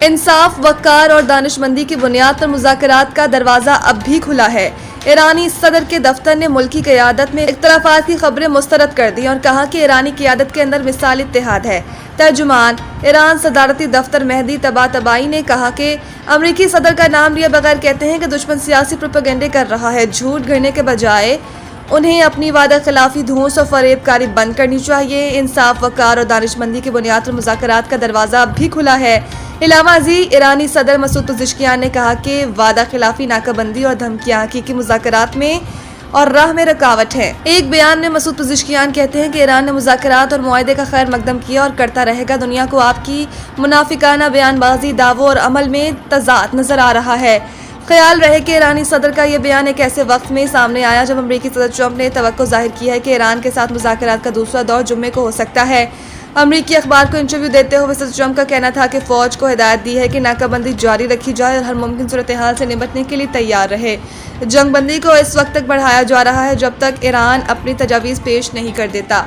انصاف، وقار اور دانشمندی کی بنیاد پر مذاکرات کا دروازہ اب بھی کھلا ہے۔ ایرانی صدر کے دفتر نے ملکی قیادت میں اختلافات کی خبریں مسترد کر دی اور کہا کہ ایرانی قیادت کے اندر مثالی اتحاد ہے۔ ترجمان ایران صدارتی دفتر مہدی طباطبائی نے کہا کہ امریکی صدر کا نام لیے بغیر کہتے ہیں کہ دشمن سیاسی پروپیگنڈے کر رہا ہے۔ جھوٹ گھڑنے کے بجائے انہیں اپنی وعدہ خلافی، دھونس اور فریب کاری بند کرنی چاہیے۔ انصاف، وقار اور دانشمندی کی بنیاد پر مذاکرات کا دروازہ اب بھی کھلا ہے۔ علامہ ازیں ایرانی صدر مسعود پزشکیان نے کہا کہ وعدہ خلافی، ناکہ بندی اور دھمکیاں حقیقی مذاکرات میں اور راہ میں رکاوٹ ہیں۔ ایک بیان میں مسعود پزشکیان کہتے ہیں کہ ایران نے مذاکرات اور معاہدے کا خیر مقدم کیا اور کرتا رہے گا۔ دنیا کو آپ کی منافقانہ بیان بازی، دعووں اور عمل میں تضاد نظر آ رہا ہے۔ خیال رہے کہ ایرانی صدر کا یہ بیان ایک ایسے وقت میں سامنے آیا جب امریکی صدر ٹرمپ نے توقع ظاہر کی ہے کہ ایران کے ساتھ مذاکرات کا دوسرا دور جمعے کو ہو سکتا ہے۔ امریکی اخبار کو انٹرویو دیتے ہوئے صدر ٹرمپ کا کہنا تھا کہ فوج کو ہدایت دی ہے کہ ناکہ بندی جاری رکھی جائے اور ہر ممکن صورتحال سے نمٹنے کے لیے تیار رہے۔ جنگ بندی کو اس وقت تک بڑھایا جا رہا ہے جب تک ایران اپنی تجاویز پیش نہیں کر دیتا۔